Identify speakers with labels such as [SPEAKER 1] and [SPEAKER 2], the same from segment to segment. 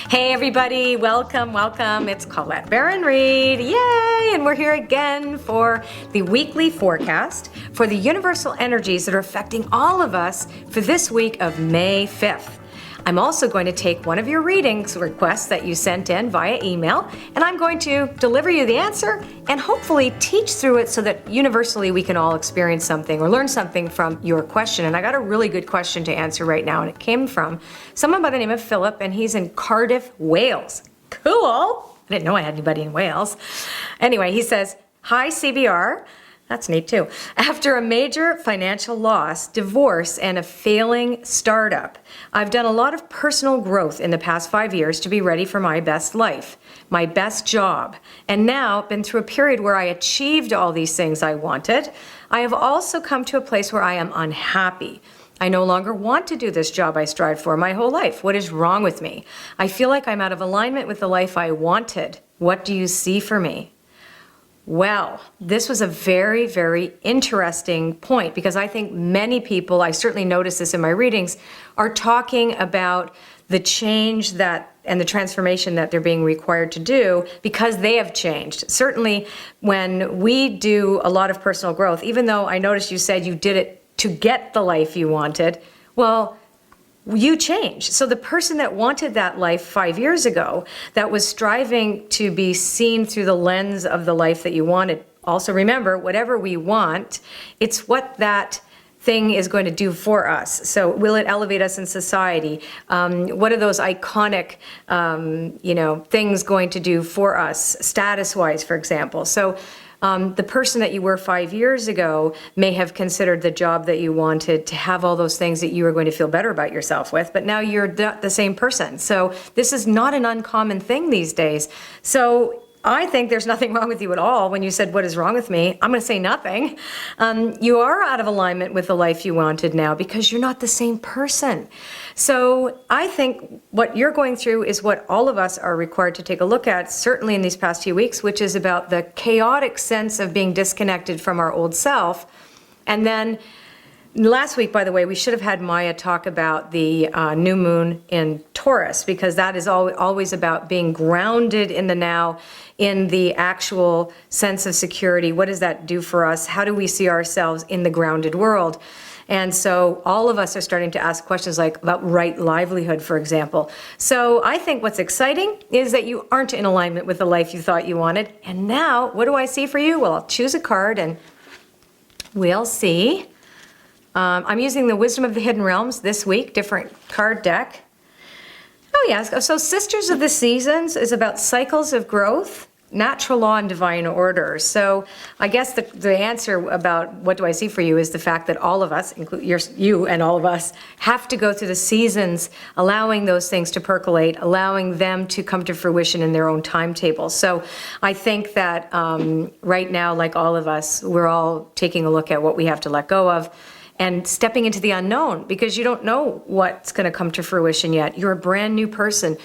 [SPEAKER 1] Hey everybody, welcome. It's Colette Baron-Reid, yay! And we're here again for the weekly forecast for the universal energies that are affecting all of us for this week of May 5th. I'm also going to take one of your readings requests that you sent in via email, and I'm going to deliver you the answer and hopefully teach through it so that universally we can all experience something or learn something from your question. And I got a really good question to answer right now, and it came from someone by the name of Philip, and he's in Cardiff, Wales. Cool! I didn't know I had anybody in Wales. Anyway, he says, "Hi CBR." That's neat too. "After a major financial loss, divorce, and a failing startup, I've done a lot of personal growth in the past 5 years to be ready for my best life, my best job, and now been through a period where I achieved all these things I wanted. I have also come to a place where I am unhappy. I no longer want to do this job I strived for my whole life. What is wrong with me? I feel like I'm out of alignment with the life I wanted. What do you see for me?" Well, this was a very, very interesting point because I think many people, I certainly notice this in my readings, are talking about the change that and the transformation that they're being required to do because they have changed. Certainly when we do a lot of personal growth, even though I noticed you said you did it to get the life you wanted, well, you change. So the person that wanted that life 5 years ago, that was striving to be seen through the lens of the life that you wanted, also remember, whatever we want, it's what that thing is going to do for us. So will it elevate us in society? What are those iconic, things going to do for us, status-wise, for example? So the person that you were 5 years ago may have considered the job that you wanted to have all those things that you were going to feel better about yourself with, but now you're not the same person. So this is not an uncommon thing these days. So I think there's nothing wrong with you at all. When you said, "What is wrong with me?" I'm going to say nothing. You are out of alignment with the life you wanted now because you're not the same person. So I think what you're going through is what all of us are required to take a look at, certainly in these past few weeks, which is about the chaotic sense of being disconnected from our old self. And then last week, by the way, we should have had Maya talk about the new moon in Taurus, because that is always about being grounded in the now, in the actual sense of security. What does that do for us? How do we see ourselves in the grounded world? And so all of us are starting to ask questions like about right livelihood, for example. So I think what's exciting is that you aren't in alignment with the life you thought you wanted. And now, what do I see for you? Well, I'll choose a card and we'll see. I'm using the Wisdom of the Hidden Realms this week, different card deck. Oh yes, so Sisters of the Seasons is about cycles of growth, natural law, and divine order. So I guess the answer about what do I see for you is the fact that all of us, including you and all of us, have to go through the seasons, allowing those things to percolate, allowing them to come to fruition in their own timetable. So I think that right now, like all of us, we're all taking a look at what we have to let go of and stepping into the unknown, because you don't know what's going to come to fruition yet. You're a brand new person.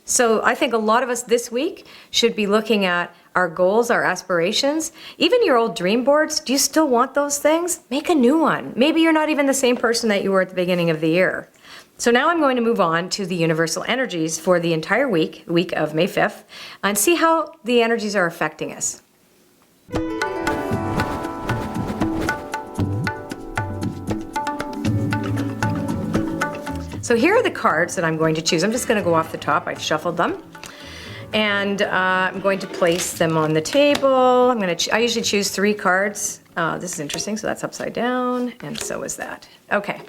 [SPEAKER 1] So I think a lot of us this week should be looking at our goals, our aspirations, even your old dream boards. Do you still want those things? Make a new one. Maybe you're not even the same person that you were at the beginning of the year. So now I'm going to move on to the universal energies for the entire week of May 5th, and see how the energies are affecting us. So here are the cards that I'm going to choose. I'm just going to go off the top. I've shuffled them. And I'm going to place them on the table. I usually choose 3 cards. This is interesting. So that's upside down, and so is that. Okay.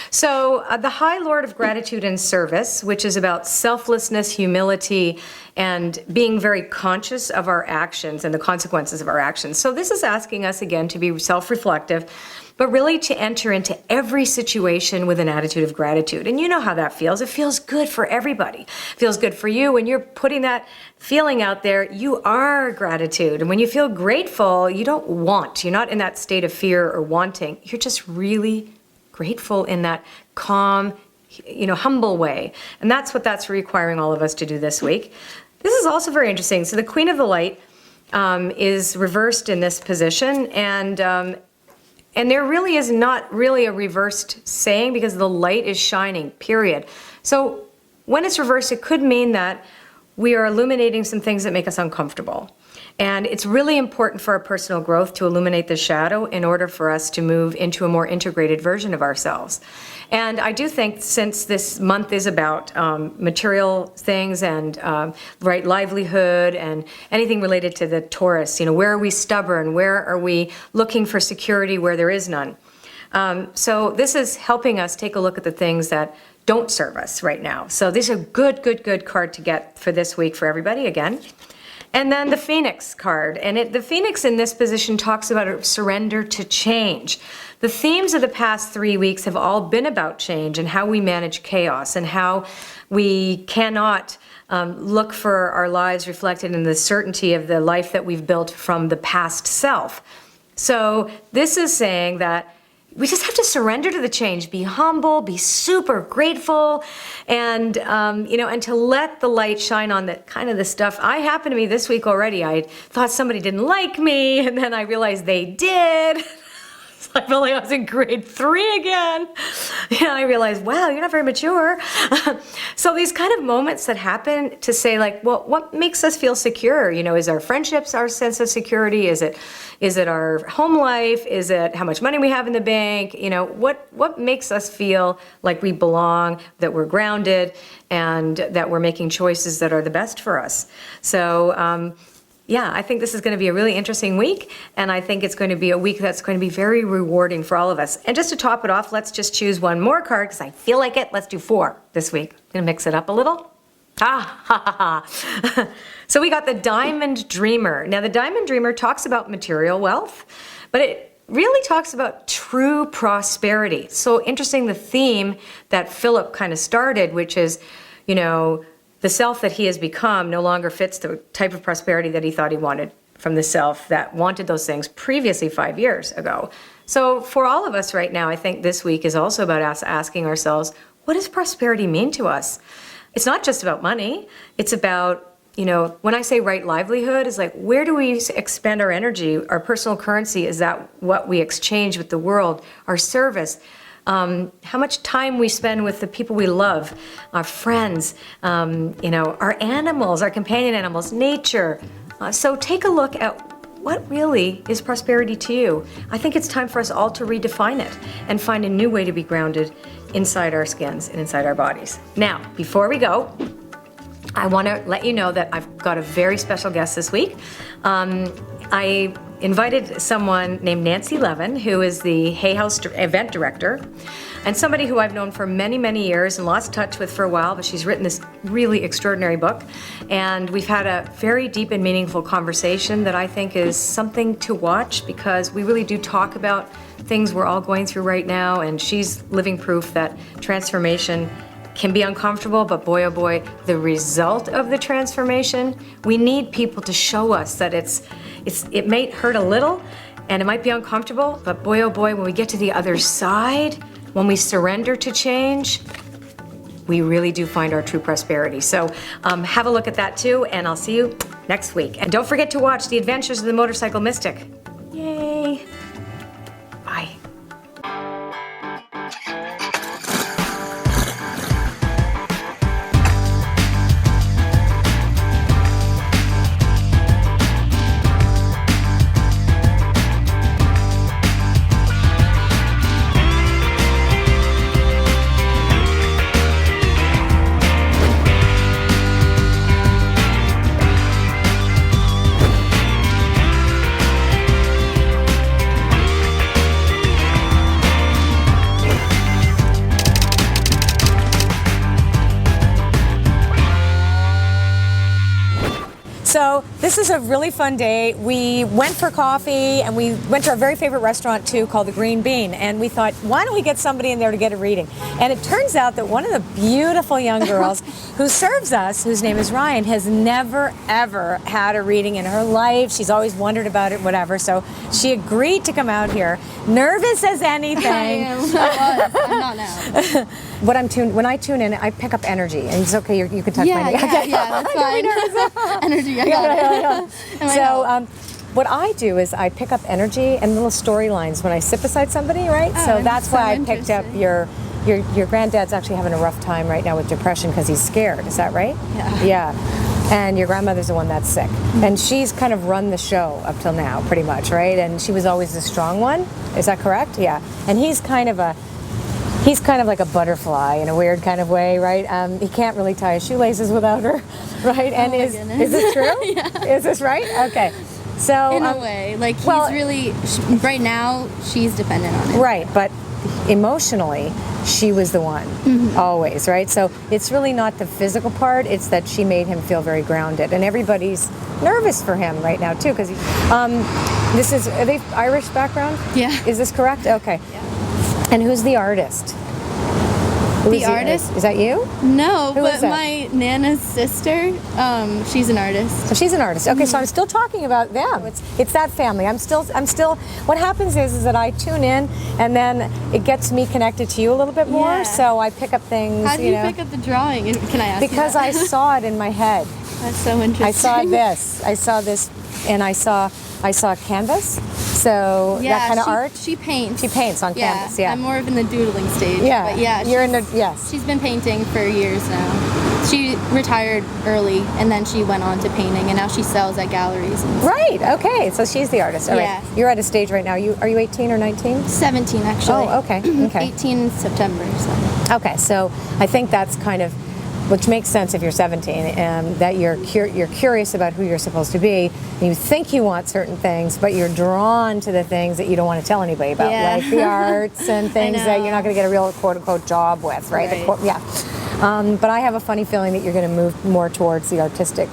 [SPEAKER 1] So the High Lord of Gratitude and Service, which is about selflessness, humility, and being very conscious of our actions and the consequences of our actions. So this is asking us again to be self-reflective, but really to enter into every situation with an attitude of gratitude. And you know how that feels. It feels good for everybody. It feels good for you when you're putting that feeling out there. You are gratitude. And when you feel grateful, you don't want. You're not in that state of fear or wanting. You're just really grateful in that calm, humble way. And that's what that's requiring all of us to do this week. This is also very interesting. So the Queen of the Light is reversed in this position, and there really is not really a reversed saying because the light is shining, period. So when it's reversed, it could mean that we are illuminating some things that make us uncomfortable. And it's really important for our personal growth to illuminate the shadow in order for us to move into a more integrated version of ourselves. And I do think, since this month is about material things and right livelihood and anything related to the Taurus, where are we stubborn? Where are we looking for security where there is none? So this is helping us take a look at the things that don't serve us right now. So this is a good card to get for this week for everybody again. And then the Phoenix card. And the Phoenix in this position talks about a surrender to change. The themes of the past 3 weeks have all been about change and how we manage chaos and how we cannot look for our lives reflected in the certainty of the life that we've built from the past self. So this is saying that we just have to surrender to the change, be humble, be super grateful, and and to let the light shine on the stuff. I happened to me this week already. I thought somebody didn't like me, and then I realized they did. I felt like I was in grade 3 again. I realized, wow, you're not very mature. So these kind of moments that happen to say, like, well, what makes us feel secure? Is our friendships our sense of security? Is it our home life? Is it how much money we have in the bank? What makes us feel like we belong, that we're grounded, and that we're making choices that are the best for us? So, I think this is going to be a really interesting week, and I think it's going to be a week that's going to be very rewarding for all of us. And just to top it off, let's just choose one more card because I feel like it. Let's do 4 this week. I'm going to mix it up a little. So we got the Diamond Dreamer. Now, the Diamond Dreamer talks about material wealth, but it really talks about true prosperity. So interesting, the theme that Philip kind of started, which is, the self that he has become no longer fits the type of prosperity that he thought he wanted from the self that wanted those things previously 5 years ago. So for all of us right now, I think this week is also about us asking ourselves, what does prosperity mean to us? It's not just about money. It's about, when I say right livelihood, is like, where do we expend our energy? Our personal currency, is that what we exchange with the world? Our service? How much time we spend with the people we love, our friends, our animals, our companion animals, nature. So take a look at what really is prosperity to you. I think it's time for us all to redefine it and find a new way to be grounded inside our skins and inside our bodies. Now, before we go, I want to let you know that I've got a very special guest this week. I invited someone named Nancy Levin, who is the Hay House event director, and somebody who I've known for many, many years and lost touch with for a while, but she's written this really extraordinary book. And we've had a very deep and meaningful conversation that I think is something to watch, because we really do talk about things we're all going through right now, and she's living proof that transformation can be uncomfortable, but boy, oh boy, the result of the transformation, we need people to show us that it may hurt a little and it might be uncomfortable, but boy, oh boy, when we get to the other side, when we surrender to change, we really do find our true prosperity. So have a look at that too, and I'll see you next week. And don't forget to watch The Adventures of the Motorcycle Mystic. Yay. Bye. So this is a really fun day. We went for coffee and we went to our very favorite restaurant too, called the Green Bean. And we thought, why don't we get somebody in there to get a reading? And it turns out that one of the beautiful young girls who serves us, whose name is Ryan, has never ever had a reading in her life. She's always wondered about it, whatever. So she agreed to come out here, nervous as anything.
[SPEAKER 2] I am. I'm not now.
[SPEAKER 1] When I tune in, I pick up energy, and it's okay. You can touch my neck.
[SPEAKER 2] Yeah, that's fine. Energy, I got it.
[SPEAKER 1] So what I do is I pick up energy and little storylines when I sit beside somebody, right?
[SPEAKER 2] Oh,
[SPEAKER 1] so that's why I picked up your your granddad's actually having a rough time right now with depression because he's scared. Is that right?
[SPEAKER 2] Yeah.
[SPEAKER 1] Yeah. And your grandmother's the one that's sick. And she's kind of run the show up till now, pretty much, right? And she was always the strong one. Is that correct? Yeah. And he's kind of like a butterfly in a weird kind of way, right? He can't really tie his shoelaces without her, right? And is this true?
[SPEAKER 2] Yeah.
[SPEAKER 1] Is this right? Okay. So
[SPEAKER 2] In a way, like he's really right now she's dependent on him.
[SPEAKER 1] right, but emotionally she was the one always, right? So it's really not the physical part, it's that she made him feel very grounded, and everybody's nervous for him right now too, because this is, are they Irish background?
[SPEAKER 2] Yeah.
[SPEAKER 1] Is this correct? Okay.
[SPEAKER 2] Yeah.
[SPEAKER 1] And who's the artist?
[SPEAKER 2] The artist?
[SPEAKER 1] Is that you?
[SPEAKER 2] No,
[SPEAKER 1] Who
[SPEAKER 2] but
[SPEAKER 1] is that?
[SPEAKER 2] my Nana's sister, she's an artist.
[SPEAKER 1] So she's an artist. Okay, so I'm still talking about them. It's that family. I'm still. What happens is that I tune in, and then it gets me connected to you a little bit more.
[SPEAKER 2] Yeah.
[SPEAKER 1] So I pick up things.
[SPEAKER 2] How do you pick up the drawing? Can I ask
[SPEAKER 1] Because
[SPEAKER 2] you that?
[SPEAKER 1] I saw it in my head.
[SPEAKER 2] That's so interesting.
[SPEAKER 1] I saw this, and I saw canvas. So that kind of art.
[SPEAKER 2] She paints.
[SPEAKER 1] She paints on canvas. Yeah.
[SPEAKER 2] I'm more of in the doodling stage.
[SPEAKER 1] Yeah.
[SPEAKER 2] But yeah.
[SPEAKER 1] You're in the yes.
[SPEAKER 2] She's been painting for years now. She retired early, and then she went on to painting, and now she sells at galleries. And
[SPEAKER 1] Right. Okay. So she's the artist. All right.
[SPEAKER 2] Yeah.
[SPEAKER 1] You're at a stage right now. Are you 18 or 19?
[SPEAKER 2] 17 actually.
[SPEAKER 1] Oh, okay. Okay.
[SPEAKER 2] 18 in September. So.
[SPEAKER 1] Okay, so I think that's kind of, which makes sense if you're 17, that you're curious about who you're supposed to be, and you think you want certain things, but you're drawn to the things that you don't want to tell anybody about,
[SPEAKER 2] Yeah.
[SPEAKER 1] like the arts and things that you're not going to get a real quote-unquote job with, right? But I have a funny feeling that you're going to move more towards the artistic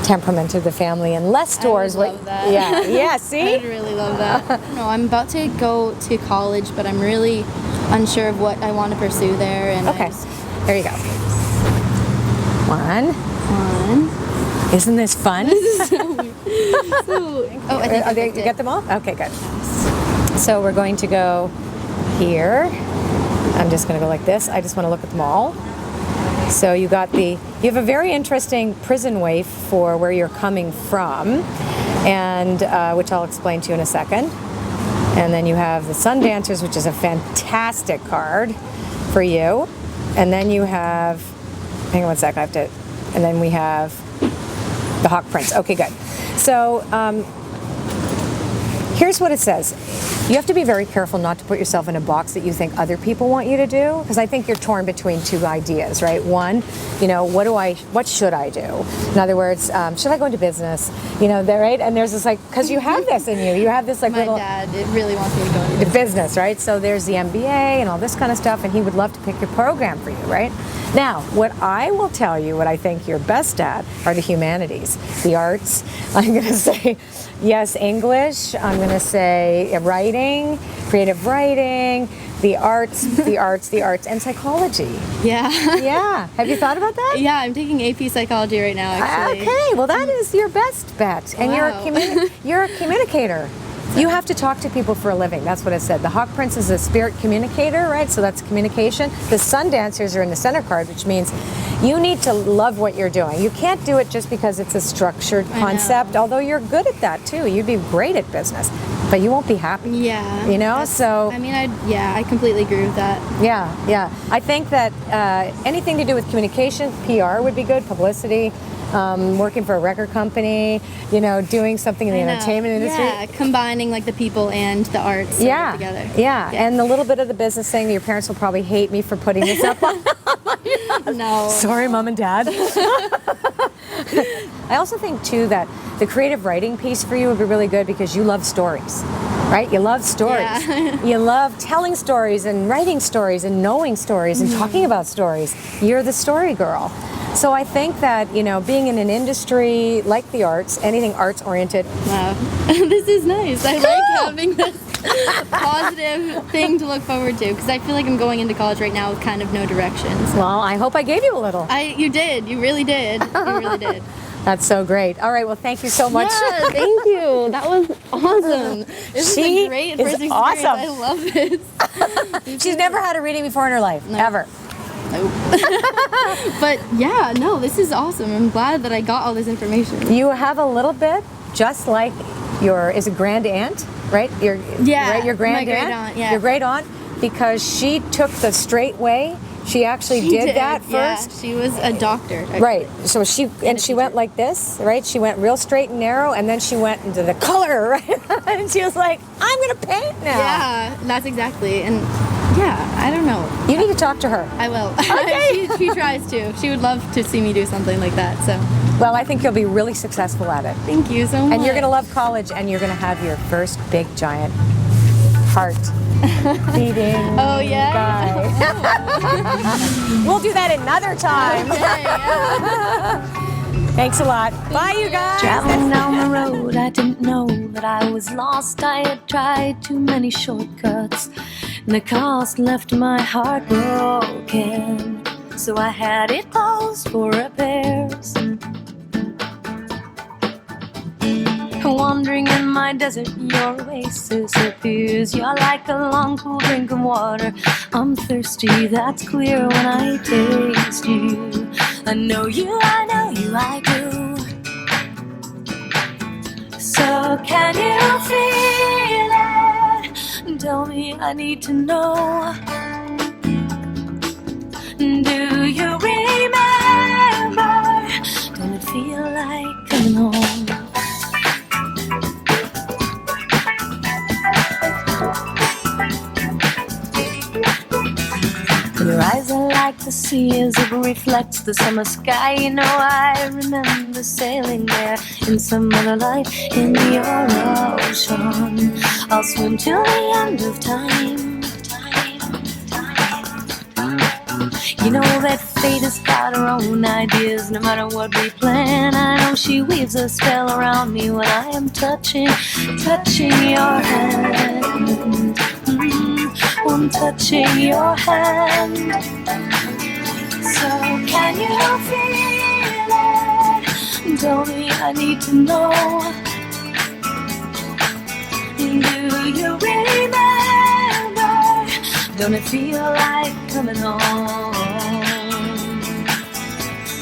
[SPEAKER 1] temperament of the family and less towards
[SPEAKER 2] I would love that.
[SPEAKER 1] Yeah, see?
[SPEAKER 2] I'd really love that. No, I'm about to go to college, but I'm really unsure of what I want to pursue there. And
[SPEAKER 1] Okay, there you go. One. Isn't this fun?
[SPEAKER 2] I think
[SPEAKER 1] You get them all? Okay, good. So we're going to go here. I'm just going to go like this. I just want to look at them all. So you have a very interesting prison waif for where you're coming from, and which I'll explain to you in a second. And then you have the Sun Dancers, which is a fantastic card for you. And then you have, hang on one sec, and then we have the Hawk Prince. Okay, good. So here's what it says. You have to be very careful not to put yourself in a box that you think other people want you to do, because I think you're torn between two ideas, right? One, what should I do? In other words, should I go into business? Right? And there's this because you have this in you. You have this
[SPEAKER 2] my
[SPEAKER 1] little
[SPEAKER 2] dad really wants me to go into
[SPEAKER 1] business, right? So there's the MBA and all this kind of stuff, and he would love to pick your program for you, right? Now, what I will tell you, what I think you're best at are the humanities, the arts. I'm going to say, yes, English. I'm going to say writing, creative writing, the arts, and psychology.
[SPEAKER 2] Yeah.
[SPEAKER 1] Yeah. Have you thought about that?
[SPEAKER 2] Yeah, I'm taking AP psychology right now, actually.
[SPEAKER 1] Okay. Well, that is your best bet, and
[SPEAKER 2] Wow.
[SPEAKER 1] you're a communicator. You have to talk to people for a living. That's what it said. The Hawk Prince is a spirit communicator, right? So that's communication. The Sun Dancers are in the center card, which means you need to love what you're doing. You can't do it just because it's a structured concept, although you're good at that too. You'd be great at business, but you won't be happy.
[SPEAKER 2] Yeah.
[SPEAKER 1] So.
[SPEAKER 2] I completely agree with that.
[SPEAKER 1] Yeah. I think that anything to do with communication, PR would be good, publicity. Working for a record company, doing something in the entertainment industry.
[SPEAKER 2] Yeah, combining the people and the arts together.
[SPEAKER 1] Yeah, and a little bit of the business thing. Your parents will probably hate me for putting this up on.
[SPEAKER 2] No.
[SPEAKER 1] Sorry, Mom and Dad. I also think too that the creative writing piece for you would be really good because you love stories. Right? You love stories.
[SPEAKER 2] Yeah.
[SPEAKER 1] You love telling stories and writing stories and knowing stories and talking about stories. You're the story girl. So I think that, being in an industry like the arts, anything arts oriented.
[SPEAKER 2] Wow. This is nice. I like having this positive thing to look forward to, because I feel like I'm going into college right now with kind of no direction. So.
[SPEAKER 1] Well, I hope I gave you a little.
[SPEAKER 2] You did. You really did. You really did.
[SPEAKER 1] That's so great. All right, well, thank you so much.
[SPEAKER 2] Yeah, thank you. That was awesome. This is a great first experience.
[SPEAKER 1] Awesome.
[SPEAKER 2] I love this.
[SPEAKER 1] She's never had a reading before in her life, ever.
[SPEAKER 2] Nope. But yeah, no, this is awesome. I'm glad that I got all this information.
[SPEAKER 1] You have a little bit, just like your grand aunt, right? Your grand
[SPEAKER 2] my great
[SPEAKER 1] aunt.
[SPEAKER 2] aunt, yeah.
[SPEAKER 1] Your great aunt. because she took the straight way. She actually did that first.
[SPEAKER 2] Yeah, she was a doctor. Actually.
[SPEAKER 1] Right. So she went like this, right? She went real straight and narrow, and then she went into the color, right? And she was like, I'm going to paint now.
[SPEAKER 2] Yeah, that's exactly. And yeah, I don't know.
[SPEAKER 1] You need to talk to her.
[SPEAKER 2] I will.
[SPEAKER 1] Okay.
[SPEAKER 2] she tries to. She would love to see me do something like that. So.
[SPEAKER 1] Well, I think you'll be really successful at it.
[SPEAKER 2] Thank you so much.
[SPEAKER 1] And you're going to love college, and you're going to have your first big, giant heart beating
[SPEAKER 2] Oh, yeah?
[SPEAKER 1] guy. We'll do that another time.
[SPEAKER 2] Okay, yeah.
[SPEAKER 1] Thanks a lot. Bye, you guys.
[SPEAKER 3] Traveling down the road, I didn't know that I was lost. I had tried too many shortcuts, and the cost left my heart broken. So I had it paused for repairs. Wandering in my desert, your oasis appears. You're like a long, cool drink of water. I'm thirsty, that's clear when I taste you. I know you, I know you, I do. So can you feel it? Tell me, I need to know. Do you remember? Don't it feel like coming home? Your eyes are like the sea as it reflects the summer sky. You know I remember sailing there in some other life in your ocean. I'll swim till the end of time. You know that fate has got her own ideas. No matter what we plan, I know she weaves a spell around me when I am touching your hand. I'm touching your hand. So can you feel it? Tell me, I need to know. Do you remember? Don't it feel like coming home?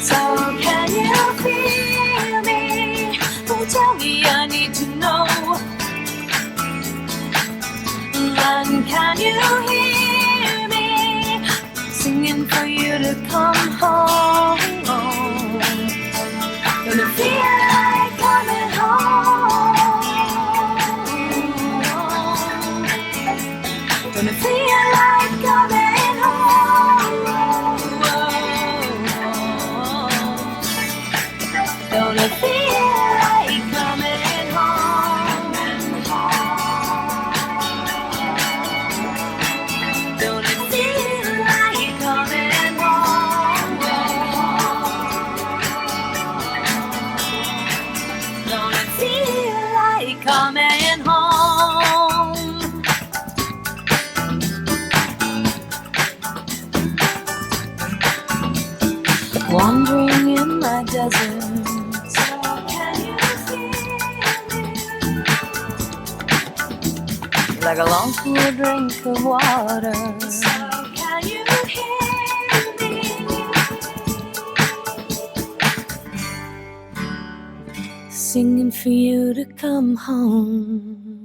[SPEAKER 3] So can you feel me? Oh, tell me, I need to know. And can you hear me singing for you to come home? Gonna feel like coming home. Gonna feel like coming home. Gonna feel like coming home. Don't it feel like coming home? Don't it feel like coming home? Wandering in my desert. So can you feel me? Like a long, cool drink of water. So can you hear me? Singing for you to come home.